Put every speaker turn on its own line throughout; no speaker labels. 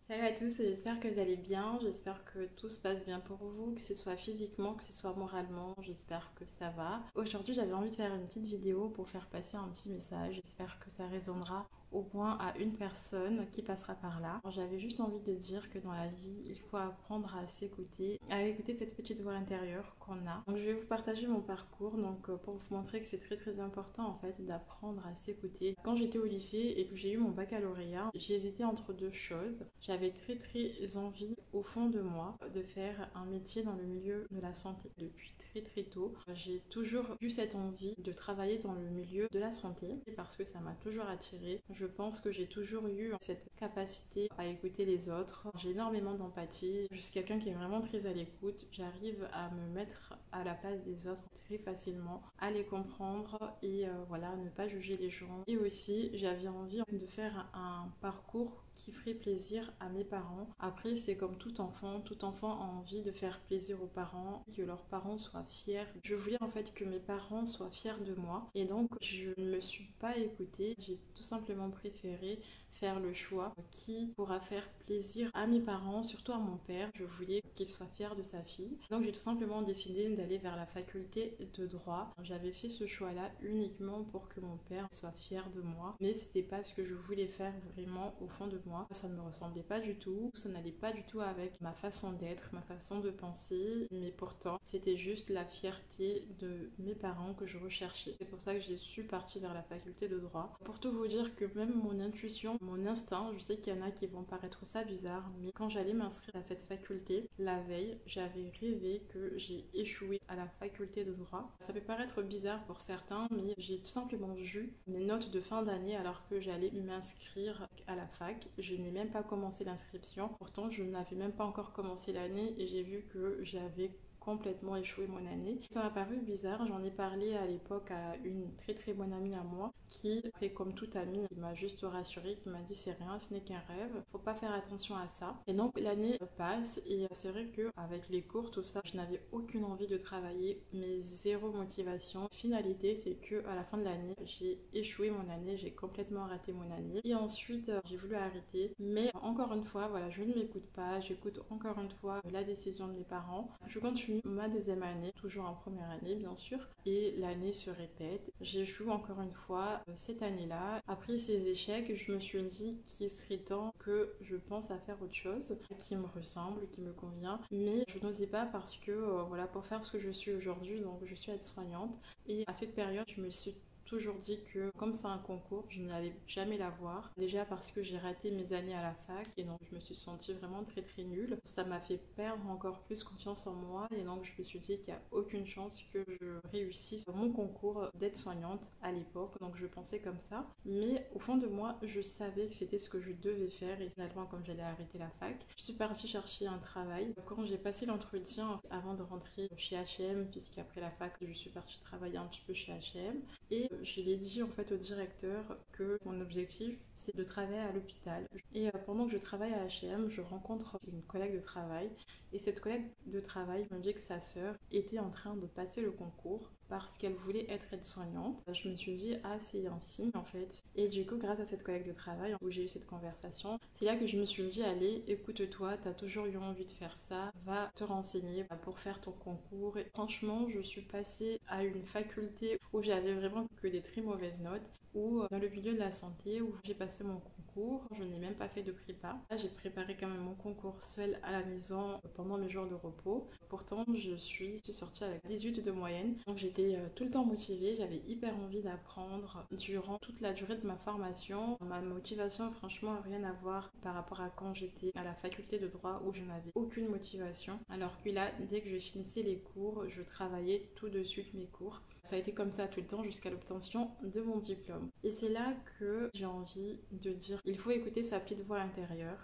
Salut à tous, j'espère que vous allez bien, j'espère que tout se passe bien pour vous, que ce soit physiquement, que ce soit moralement, j'espère que ça va. Aujourd'hui j'avais envie de faire une petite vidéo pour faire passer un petit message, j'espère que ça résonnera au moins à une personne qui passera par là. J'avais juste envie de dire que dans la vie, il faut apprendre à s'écouter, à écouter cette petite voix intérieure qu'on a. Donc je vais vous partager mon parcours pour vous montrer que c'est très important en fait d'apprendre à s'écouter. Quand j'étais au lycée et que j'ai eu mon baccalauréat, j'ai hésité entre deux choses. J'avais très envie au fond de moi de faire un métier dans le milieu de la santé depuis très tôt. J'ai toujours eu cette envie de travailler dans le milieu de la santé parce que ça m'a toujours attirée. Je pense que j'ai toujours eu cette capacité à écouter les autres. J'ai énormément d'empathie. Je suis quelqu'un qui est vraiment très à l'écoute. J'arrive à me mettre à la place des autres très facilement, à les comprendre et voilà, ne pas juger les gens. Et aussi, j'avais envie de faire un parcours qui ferait plaisir à mes parents. Après, c'est comme tout enfant a envie de faire plaisir aux parents, que leurs parents soient fiers. Je voulais en fait que mes parents soient fiers de moi et donc je ne me suis pas écoutée. J'ai tout simplement préféré faire le choix qui pourra faire plaisir à mes parents, surtout à mon père. Je voulais qu'il soit fier de sa fille. Donc j'ai tout simplement décidé d'aller vers la faculté de droit. J'avais fait ce choix-là uniquement pour que mon père soit fier de moi, mais c'était pas ce que je voulais faire vraiment au fond de moi. Ça ne me ressemblait pas du tout, ça n'allait pas du tout avec ma façon d'être, ma façon de penser, mais pourtant c'était juste la fierté de mes parents que je recherchais. C'est pour ça que j'ai su partir vers la faculté de droit. Pour tout vous dire que même mon intuition, mon instinct, je sais qu'il y en a qui vont paraître ça bizarre, mais quand j'allais m'inscrire à cette faculté, la veille, j'avais rêvé que j'ai échoué à la faculté de droit. Ça peut paraître bizarre pour certains, mais j'ai tout simplement vu mes notes de fin d'année alors que j'allais m'inscrire à la fac. Je n'ai même pas commencé l'inscription. Pourtant, je n'avais même pas encore commencé l'année et j'ai vu que j'avais complètement échoué mon année. Ça m'a paru bizarre, j'en ai parlé à l'époque à une très bonne amie à moi qui, après comme toute amie, m'a juste rassurée, qui m'a dit c'est rien, ce n'est qu'un rêve, faut pas faire attention à ça. Et donc l'année passe et c'est vrai que avec les cours, tout ça, je n'avais aucune envie de travailler, mais zéro motivation. Finalité, c'est que à la fin de l'année, j'ai échoué mon année, j'ai complètement raté mon année. Et ensuite, j'ai voulu arrêter, mais encore une fois, voilà, je ne m'écoute pas, j'écoute encore une fois la décision de mes parents. Je continue ma deuxième année, toujours en première année bien sûr, et l'année se répète. J'échoue encore une fois cette année-là. Après ces échecs, je me suis dit qu'il serait temps que je pense à faire autre chose qui me ressemble, qui me convient, mais je n'osais pas parce que voilà, pour faire ce que je suis aujourd'hui, donc je suis aide-soignante, et à cette période, je me suis toujours dit que comme c'est un concours, je n'allais jamais l'avoir. Déjà parce que j'ai raté mes années à la fac et donc je me suis sentie vraiment très nulle. Ça m'a fait perdre encore plus confiance en moi et donc je me suis dit qu'il n'y a aucune chance que je réussisse mon concours d'aide-soignante à l'époque. Donc je pensais comme ça. Mais au fond de moi, je savais que c'était ce que je devais faire et finalement comme j'allais arrêter la fac, je suis partie chercher un travail. Quand j'ai passé l'entretien avant de rentrer chez H&M, puisqu'après la fac, je suis partie travailler un petit peu chez H&M et je l'ai dit en fait au directeur que mon objectif c'est de travailler à l'hôpital. Et pendant que je travaille à H&M, je rencontre une collègue de travail et cette collègue de travail me dit que sa sœur était en train de passer le concours parce qu'elle voulait être aide-soignante. Je me suis dit ah c'est un signe en fait. Et du coup grâce à cette collègue de travail où j'ai eu cette conversation, c'est là que je me suis dit allez écoute-toi, t'as toujours eu envie de faire ça, va te renseigner pour faire ton concours. Et franchement je suis passée à une faculté où j'avais vraiment que des très mauvaises notes, ou dans le milieu de la santé où j'ai passé mon concours, je n'ai même pas fait de prépa. Là, j'ai préparé quand même mon concours seul à la maison pendant mes jours de repos. Pourtant, je suis sortie avec 18 de moyenne. Donc j'étais tout le temps motivée, j'avais hyper envie d'apprendre durant toute la durée de ma formation. Ma motivation, franchement, n'a rien à voir par rapport à quand j'étais à la faculté de droit où je n'avais aucune motivation. Alors que là, dès que je finissais les cours, je travaillais tout de suite mes cours. Ça a été comme ça tout le temps jusqu'à l'obtention de mon diplôme. Et c'est là que j'ai envie de dire, il faut écouter sa petite voix intérieure.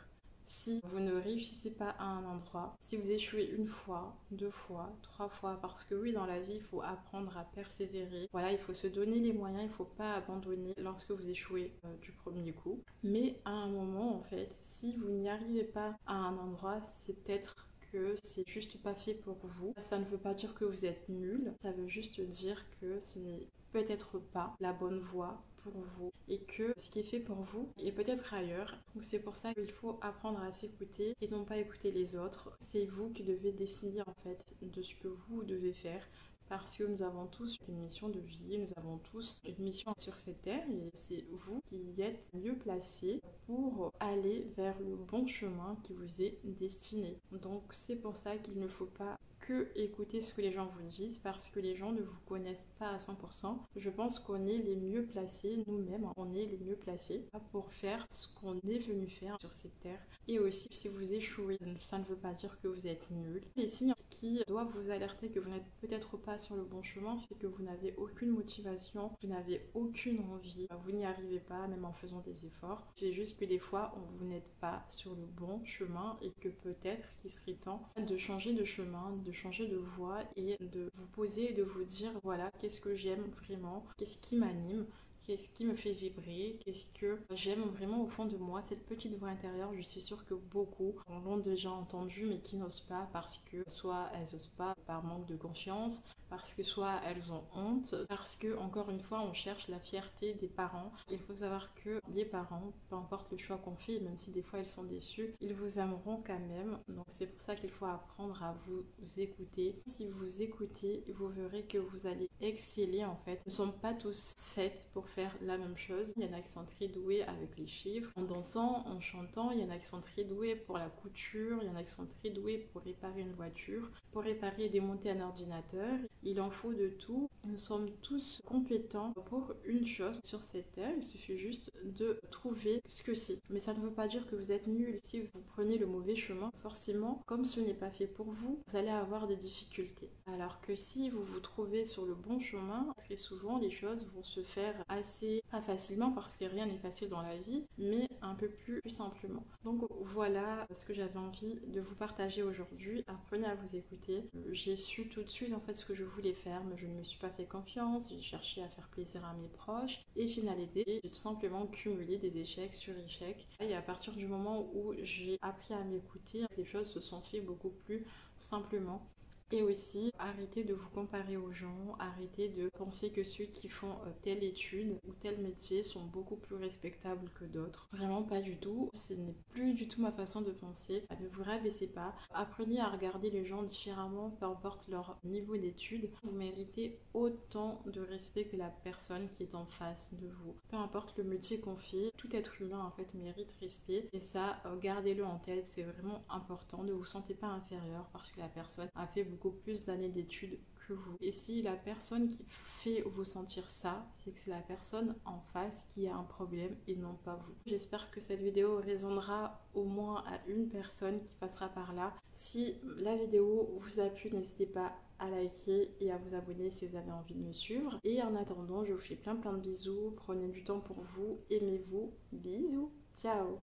Si vous ne réussissez pas à un endroit, si vous échouez une fois, deux fois, trois fois, parce que oui, dans la vie, il faut apprendre à persévérer. Voilà, il faut se donner les moyens, il ne faut pas abandonner lorsque vous échouez du premier coup. Mais à un moment, en fait, si vous n'y arrivez pas à un endroit, c'est peut-être que c'est juste pas fait pour vous. Ça ne veut pas dire que vous êtes nul, ça veut juste dire que ce n'est peut-être pas la bonne voie pour vous et que ce qui est fait pour vous est peut-être ailleurs. Donc c'est pour ça qu'il faut apprendre à s'écouter et non pas écouter les autres. C'est vous qui devez décider en fait de ce que vous devez faire. Parce que nous avons tous une mission de vie, nous avons tous une mission sur cette terre et c'est vous qui êtes mieux placé pour aller vers le bon chemin qui vous est destiné. Donc c'est pour ça qu'il ne faut pas que écouter ce que les gens vous disent parce que les gens ne vous connaissent pas à 100%. Je pense qu'on est les mieux placés, nous-mêmes, on est les mieux placés pour faire ce qu'on est venu faire sur cette terre. Et aussi, si vous échouez, ça ne veut pas dire que vous êtes nul. Les signes qui doivent vous alerter que vous n'êtes peut-être pas sur le bon chemin, c'est que vous n'avez aucune motivation, vous n'avez aucune envie, vous n'y arrivez pas, même en faisant des efforts. C'est juste que des fois, vous n'êtes pas sur le bon chemin et que peut-être qu'il serait temps de changer de chemin, de changer de voie et de vous poser et de vous dire voilà, qu'est-ce que j'aime vraiment, qu'est-ce qui m'anime, qu'est-ce qui me fait vibrer, qu'est-ce que j'aime vraiment au fond de moi, cette petite voix intérieure. Je suis sûre que beaucoup l'ont déjà entendu mais qui n'osent pas parce que soit elles n'osent pas par manque de confiance, parce que soit elles ont honte, parce que encore une fois on cherche la fierté des parents. Il faut savoir que les parents, peu importe le choix qu'on fait, même si des fois ils sont déçus, ils vous aimeront quand même. Donc c'est pour ça qu'il faut apprendre à vous écouter. Si vous écoutez, vous verrez que vous allez exceller en fait. Nous ne sommes pas tous faites pour faire la même chose. Il y en a qui sont très doués avec les chiffres, en dansant, en chantant. Il y en a qui sont très doués pour la couture. Il y en a qui sont très doués pour réparer une voiture, pour réparer et démonter un ordinateur. Il en faut de tout. Nous sommes tous compétents pour une chose sur cette terre. Il suffit juste de trouver ce que c'est. Mais ça ne veut pas dire que vous êtes nul. Si vous prenez le mauvais chemin, forcément, comme ce n'est pas fait pour vous, vous allez avoir des difficultés. Alors que si vous vous trouvez sur le bon chemin, très souvent les choses vont se faire assez, pas facilement parce que rien n'est facile dans la vie, mais un peu plus simplement. Donc voilà ce que j'avais envie de vous partager aujourd'hui. Apprenez à vous écouter. J'ai su tout de suite en fait ce que je voulais faire, mais je ne me suis pas fait confiance. J'ai cherché à faire plaisir à mes proches et finalité, j'ai tout simplement cumulé des échecs sur échecs. Et à partir du moment où j'ai appris à m'écouter, les choses se sont fait beaucoup plus simplement. Et aussi, arrêtez de vous comparer aux gens, arrêtez de penser que ceux qui font telle étude ou tel métier sont beaucoup plus respectables que d'autres. Vraiment pas du tout, ce n'est plus du tout ma façon de penser. Ne vous rabaissez pas, apprenez à regarder les gens différemment, peu importe leur niveau d'études. Vous méritez autant de respect que la personne qui est en face de vous. Peu importe le métier qu'on fait, tout être humain en fait mérite respect. Et ça, gardez-le en tête, c'est vraiment important. Ne vous sentez pas inférieur parce que la personne a fait beaucoup plus d'années d'études que vous. Et si la personne qui fait vous sentir ça, c'est que c'est la personne en face qui a un problème et non pas vous. J'espère que cette vidéo résonnera au moins à une personne qui passera par là. Si la vidéo vous a plu, n'hésitez pas à liker et à vous abonner si vous avez envie de me suivre. Et en attendant, je vous fais plein de bisous. Prenez du temps pour vous, aimez-vous. Bisous, ciao.